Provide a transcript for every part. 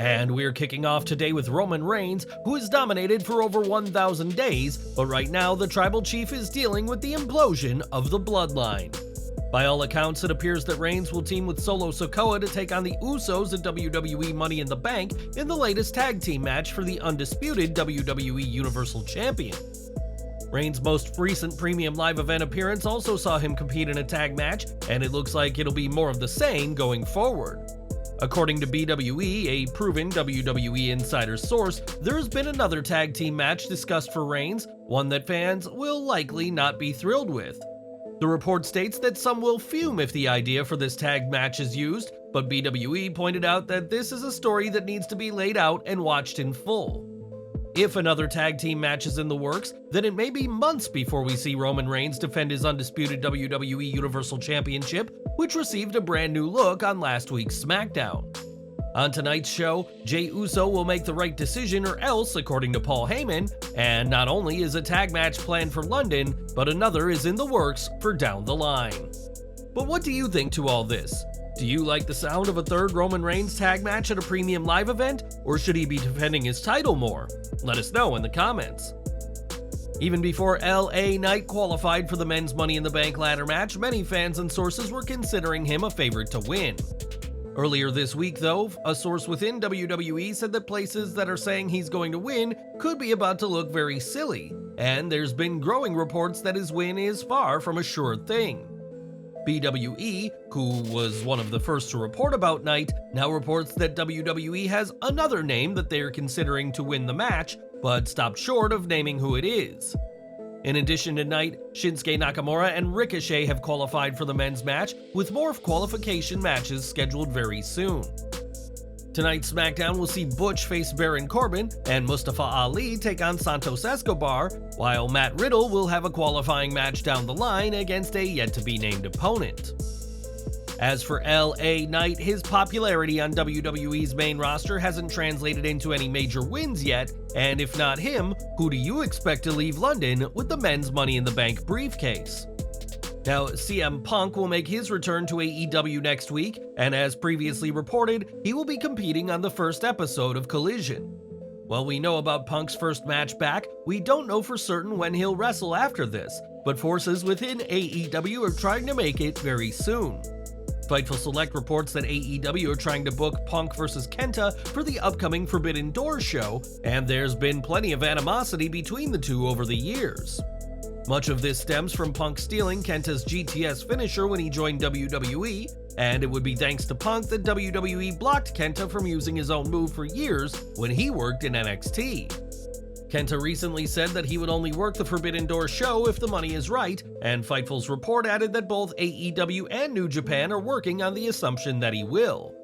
And we're kicking off today with Roman Reigns, who has dominated for over 1,000 days, but right now the Tribal Chief is dealing with the implosion of the Bloodline. By all accounts, it appears that Reigns will team with Solo Sikoa to take on the Usos at WWE Money in the Bank in the latest tag team match for the undisputed WWE Universal Champion. Reigns' most recent premium live event appearance also saw him compete in a tag match, and it looks like it'll be more of the same going forward. According to BWE, a proven WWE insider source, there's been another tag team match discussed for Reigns, one that fans will likely not be thrilled with. The report states that some will fume if the idea for this tag match is used, but BWE pointed out that this is a story that needs to be laid out and watched in full. If another tag team match is in the works, then it may be months before we see Roman Reigns defend his undisputed WWE Universal Championship, which received a brand new look on last week's SmackDown. On tonight's show, Jey Uso will make the right decision or else, according to Paul Heyman, and not only is a tag match planned for London, but another is in the works for down the line. But what do you think to all this? Do you like the sound of a third Roman Reigns tag match at a premium live event, or should he be defending his title more? Let us know in the comments. Even before LA Knight qualified for the men's Money in the Bank ladder match, many fans and sources were considering him a favorite to win. Earlier this week, though, a source within WWE said that places that are saying he's going to win could be about to look very silly, and there's been growing reports that his win is far from a sure thing. BWE, who was one of the first to report about Knight, now reports that WWE has another name that they're considering to win the match, but stopped short of naming who it is. In addition to Knight, Shinsuke Nakamura and Ricochet have qualified for the men's match, with more qualification matches scheduled very soon. Tonight's SmackDown will see Butch face Baron Corbin and Mustafa Ali take on Santos Escobar, while Matt Riddle will have a qualifying match down the line against a yet-to-be-named opponent. As for LA Knight, his popularity on WWE's main roster hasn't translated into any major wins yet, and if not him, who do you expect to leave London with the men's Money in the Bank briefcase? Now, CM Punk will make his return to AEW next week, and as previously reported, he will be competing on the first episode of Collision. While we know about Punk's first match back, we don't know for certain when he'll wrestle after this, but forces within AEW are trying to make it very soon. Fightful Select reports that AEW are trying to book Punk vs. Kenta for the upcoming Forbidden Doors show, and there's been plenty of animosity between the two over the years. Much of this stems from Punk stealing Kenta's GTS finisher when he joined WWE, and it would be thanks to Punk that WWE blocked Kenta from using his own move for years when he worked in NXT. Kenta recently said that he would only work the Forbidden Door show if the money is right, and Fightful's report added that both AEW and New Japan are working on the assumption that he will.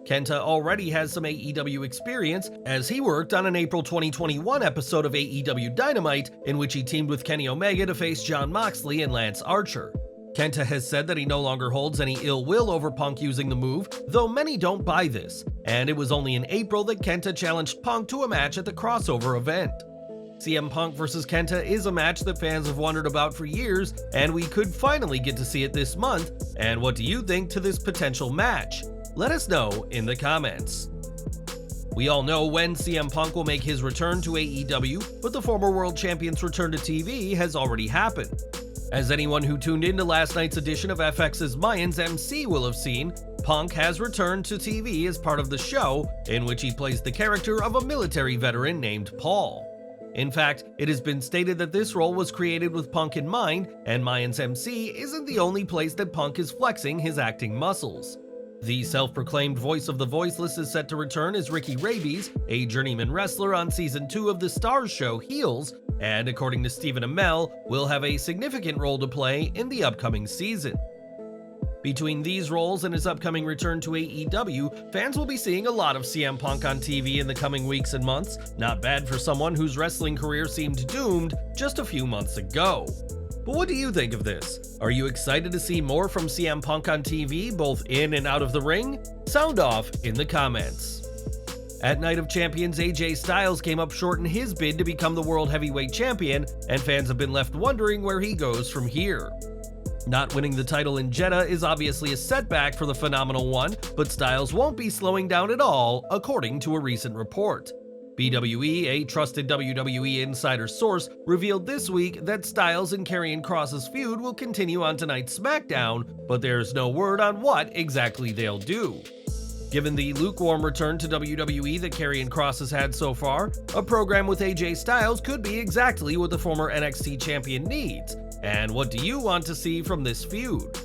Kenta already has some AEW experience, as he worked on an April 2021 episode of AEW Dynamite in which he teamed with Kenny Omega to face Jon Moxley and Lance Archer. Kenta has said that he no longer holds any ill will over Punk using the move, though many don't buy this, and it was only in April that Kenta challenged Punk to a match at the crossover event. CM Punk vs. Kenta is a match that fans have wondered about for years, and we could finally get to see it this month. And what do you think to this potential match? Let us know in the comments. We all know when CM Punk will make his return to AEW, but the former world champion's return to TV has already happened. As anyone who tuned into last night's edition of FX's Mayans MC will have seen, Punk has returned to TV as part of the show, in which he plays the character of a military veteran named Paul. In fact, it has been stated that this role was created with Punk in mind, and Mayans MC isn't the only place that Punk is flexing his acting muscles. The self-proclaimed voice of the voiceless is set to return as Ricky Rabies, a journeyman wrestler on Season 2 of the Starz show Heels, and according to Stephen Amell, will have a significant role to play in the upcoming season. Between these roles and his upcoming return to AEW, fans will be seeing a lot of CM Punk on TV in the coming weeks and months. Not bad for someone whose wrestling career seemed doomed just a few months ago. But what do you think of this? Are you excited to see more from CM Punk on TV, both in and out of the ring? Sound off in the comments. At Night of Champions, AJ Styles came up short in his bid to become the World Heavyweight Champion, and fans have been left wondering where he goes from here. Not winning the title in Jeddah is obviously a setback for the Phenomenal One, but Styles won't be slowing down at all, according to a recent report. BWE, a trusted WWE insider source, revealed this week that Styles and Karrion Kross's feud will continue on tonight's SmackDown, but there's no word on what exactly they'll do. Given the lukewarm return to WWE that Karrion Kross has had so far, a program with AJ Styles could be exactly what the former NXT champion needs. And what do you want to see from this feud?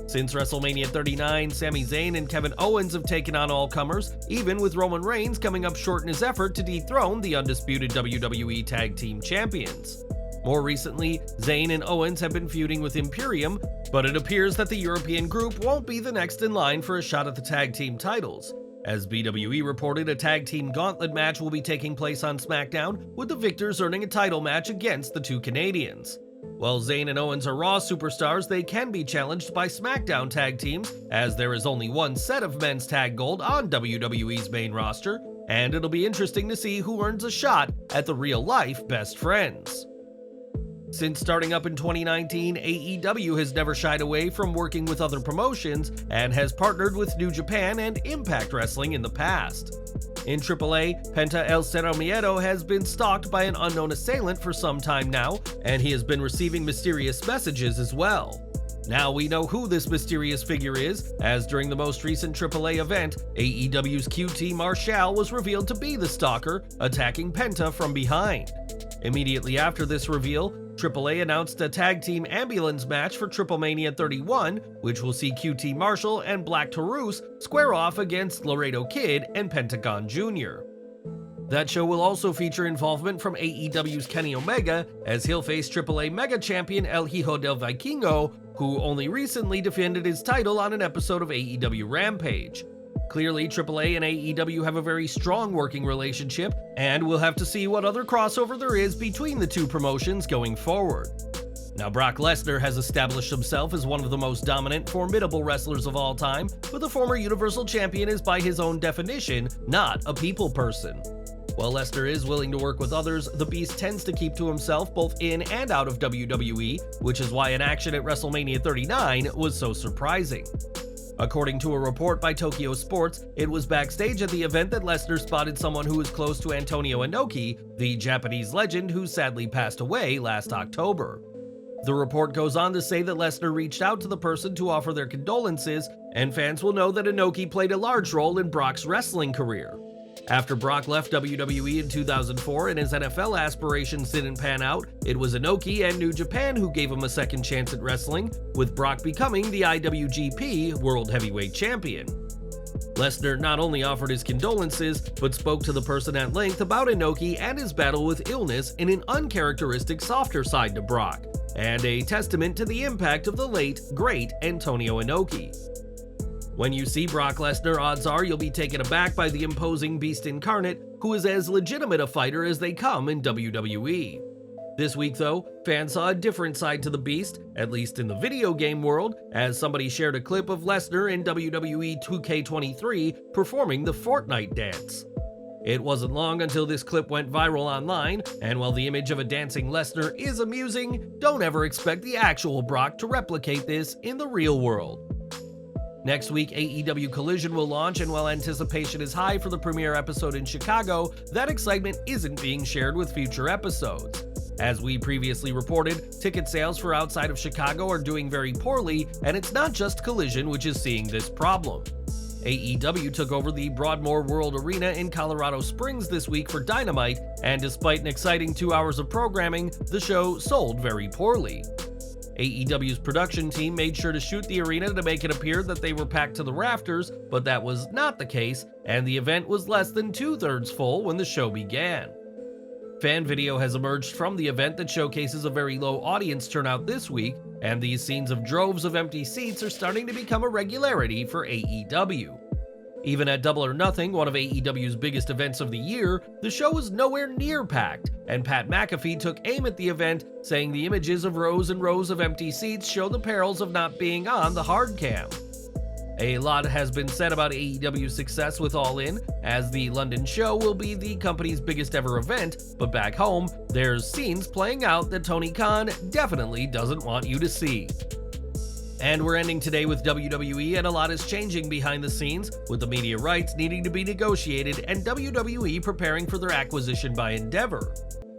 Since WrestleMania 39, Sami Zayn and Kevin Owens have taken on all-comers, even with Roman Reigns coming up short in his effort to dethrone the undisputed WWE Tag Team Champions. More recently, Zayn and Owens have been feuding with Imperium, but it appears that the European group won't be the next in line for a shot at the tag team titles. As BWE reported, a tag team gauntlet match will be taking place on SmackDown, with the victors earning a title match against the two Canadians. While Zayn and Owens are Raw superstars, they can be challenged by SmackDown tag teams, as there is only one set of men's tag gold on WWE's main roster, and it'll be interesting to see who earns a shot at the real-life best friends. Since starting up in 2019, AEW has never shied away from working with other promotions and has partnered with New Japan and Impact Wrestling in the past. In AAA, Penta El Cero Miedo has been stalked by an unknown assailant for some time now, and he has been receiving mysterious messages as well. Now we know who this mysterious figure is, as during the most recent AAA event, AEW's QT Marshall was revealed to be the stalker, attacking Penta from behind. Immediately after this reveal, AAA announced a tag team ambulance match for TripleMania 31, which will see QT Marshall and Black Taurus square off against Laredo Kid and Pentagon Jr. That show will also feature involvement from AEW's Kenny Omega, as he'll face AAA Mega Champion El Hijo del Vikingo, who only recently defended his title on an episode of AEW Rampage. Clearly, AAA and AEW have a very strong working relationship, and we'll have to see what other crossover there is between the two promotions going forward. Now, Brock Lesnar has established himself as one of the most dominant, formidable wrestlers of all time, but the former Universal Champion is by his own definition not a people person. While Lesnar is willing to work with others, the Beast tends to keep to himself both in and out of WWE, which is why an action at WrestleMania 39 was so surprising. According to a report by Tokyo Sports, it was backstage at the event that Lesnar spotted someone who was close to Antonio Inoki, the Japanese legend who sadly passed away last October. The report goes on to say that Lesnar reached out to the person to offer their condolences, and fans will know that Inoki played a large role in Brock's wrestling career. After Brock left WWE in 2004 and his NFL aspirations didn't pan out, it was Inoki and New Japan who gave him a second chance at wrestling, with Brock becoming the IWGP World Heavyweight Champion. Lesnar not only offered his condolences, but spoke to the person at length about Inoki and his battle with illness in an uncharacteristic softer side to Brock, and a testament to the impact of the late, great Antonio Inoki. When you see Brock Lesnar, odds are you'll be taken aback by the imposing Beast Incarnate, who is as legitimate a fighter as they come in WWE. This week though, fans saw a different side to the Beast, at least in the video game world, as somebody shared a clip of Lesnar in WWE 2K23 performing the Fortnite dance. It wasn't long until this clip went viral online, and while the image of a dancing Lesnar is amusing, don't ever expect the actual Brock to replicate this in the real world. Next week, AEW Collision will launch, and while anticipation is high for the premiere episode in Chicago, that excitement isn't being shared with future episodes. As we previously reported, ticket sales for outside of Chicago are doing very poorly, and it's not just Collision which is seeing this problem. AEW took over the Broadmoor World Arena in Colorado Springs this week for Dynamite, and despite an exciting 2 hours of programming, the show sold very poorly. AEW's production team made sure to shoot the arena to make it appear that they were packed to the rafters, but that was not the case, and the event was less than 2/3 full when the show began. Fan video has emerged from the event that showcases a very low audience turnout this week, and these scenes of droves of empty seats are starting to become a regularity for AEW. Even at Double or Nothing, one of AEW's biggest events of the year, the show was nowhere near packed, and Pat McAfee took aim at the event, saying the images of rows and rows of empty seats show the perils of not being on the hard cam. A lot has been said about AEW's success with All In, as the London show will be the company's biggest ever event, but back home, there's scenes playing out that Tony Khan definitely doesn't want you to see. And we're ending today with WWE, and a lot is changing behind the scenes, with the media rights needing to be negotiated and WWE preparing for their acquisition by Endeavor.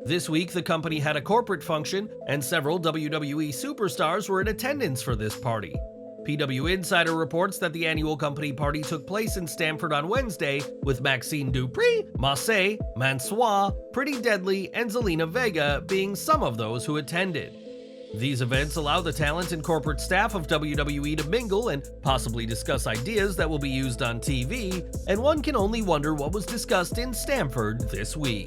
This week, the company had a corporate function, and several WWE superstars were in attendance for this party. PW Insider reports that the annual company party took place in Stamford on Wednesday, with Maxine Dupri, Massey, Mansoor, Pretty Deadly, and Zelina Vega being some of those who attended. These events allow the talent and corporate staff of WWE to mingle and possibly discuss ideas that will be used on TV, and one can only wonder what was discussed in Stamford this week.